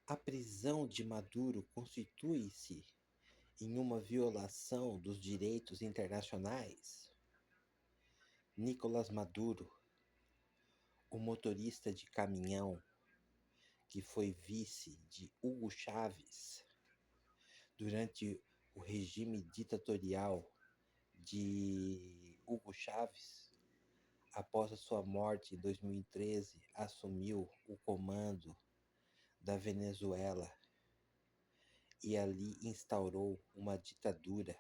A prisão de Maduro constitui-se em uma violação dos direitos internacionais. Nicolás Maduro, o motorista de caminhão que foi vice de Hugo Chávez durante o regime ditatorial de Hugo Chávez, após a sua morte em 2013, assumiu o comando da Venezuela e ali instaurou uma ditadura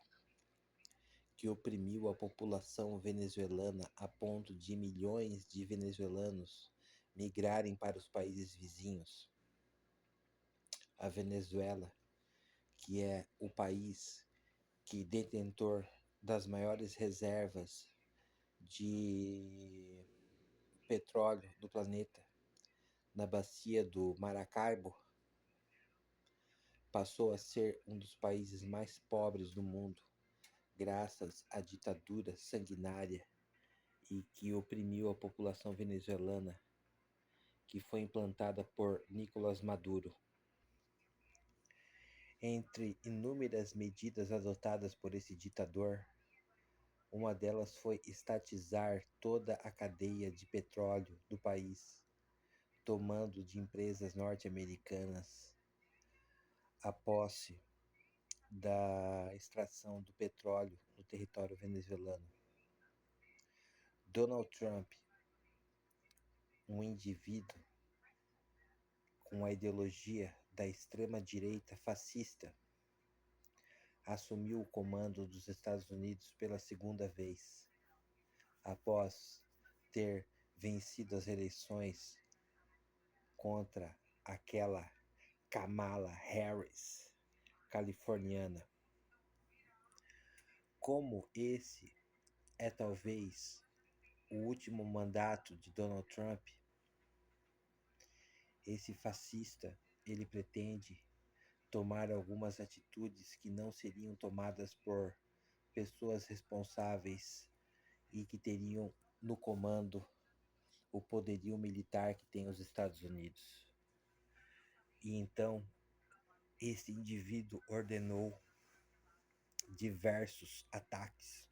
que oprimiu a população venezuelana a ponto de milhões de venezuelanos migrarem para os países vizinhos. A Venezuela, que é o país que detentor das maiores reservas de petróleo do planeta, na bacia do Maracaibo, passou a ser um dos países mais pobres do mundo, graças à ditadura sanguinária e que oprimiu a população venezuelana, que foi implantada por Nicolás Maduro. Entre inúmeras medidas adotadas por esse ditador, uma delas foi estatizar toda a cadeia de petróleo do país, tomando de empresas norte-americanas a posse da extração do petróleo no território venezuelano. Donald Trump, um indivíduo com a ideologia da extrema-direita fascista, assumiu o comando dos Estados Unidos pela segunda vez, após ter vencido as eleições contra aquela Kamala Harris, californiana. Como esse é talvez o último mandato de Donald Trump, esse fascista, ele pretende tomar algumas atitudes que não seriam tomadas por pessoas responsáveis e que teriam no comando o poderio militar que tem os Estados Unidos. E então, esse indivíduo ordenou diversos ataques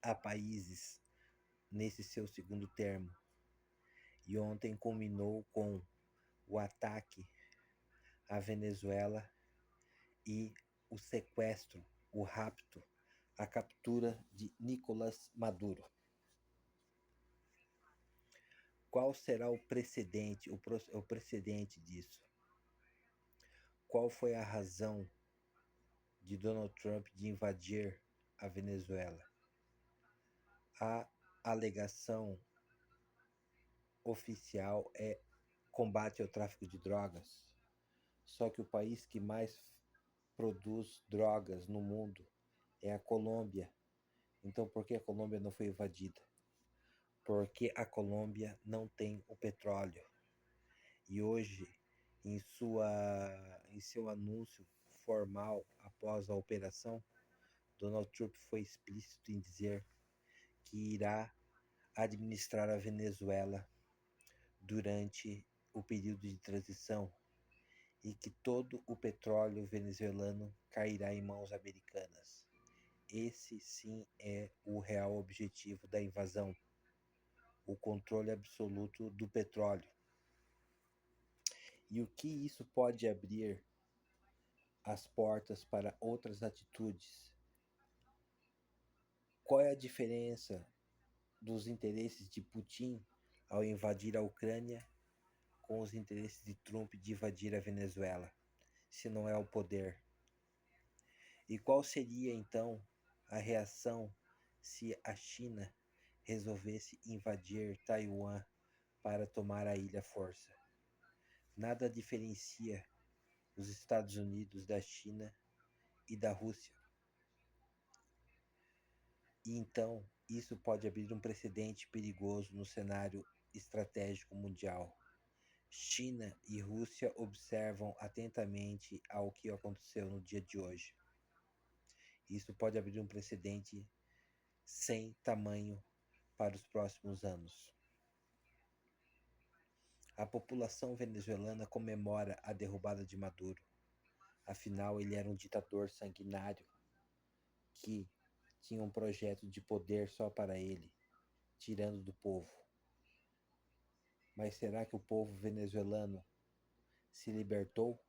a países nesse seu segundo termo. E ontem culminou com o ataque à Venezuela e o sequestro, o rapto, a captura de Nicolás Maduro. Qual será o precedente, o precedente disso? Qual foi a razão de Donald Trump de invadir a Venezuela? A alegação oficial é combate ao tráfico de drogas. Só que o país que mais produz drogas no mundo é a Colômbia. Então, por que a Colômbia não foi invadida? Porque a Colômbia não tem o petróleo. E hoje, em seu anúncio formal após a operação, Donald Trump foi explícito em dizer que irá administrar a Venezuela durante o período de transição e que todo o petróleo venezuelano cairá em mãos americanas. Esse sim é o real objetivo da invasão, o controle absoluto do petróleo. E o que isso pode abrir as portas para outras atitudes? Qual é a diferença dos interesses de Putin ao invadir a Ucrânia com os interesses de Trump de invadir a Venezuela, se não é o poder? E qual seria então a reação se a China resolvesse invadir Taiwan para tomar a ilha à força? Nada diferencia os Estados Unidos da China e da Rússia. E então isso pode abrir um precedente perigoso no cenário estratégico mundial. China e Rússia observam atentamente ao que aconteceu no dia de hoje. Isso pode abrir um precedente sem tamanho para os próximos anos. A população venezuelana comemora a derrubada de Maduro. Afinal, ele era um ditador sanguinário que tinha um projeto de poder só para ele, tirando do povo. Mas será que o povo venezuelano se libertou?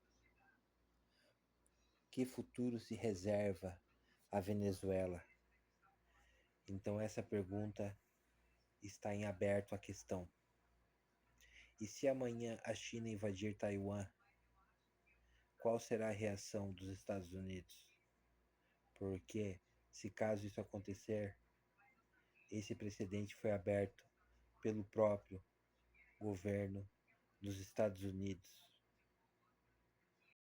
Que futuro se reserva a Venezuela? Então essa pergunta está em aberto a questão. E se amanhã a China invadir Taiwan, qual será a reação dos Estados Unidos? Porque, se caso isso acontecer, esse precedente foi aberto pelo próprio governo dos Estados Unidos.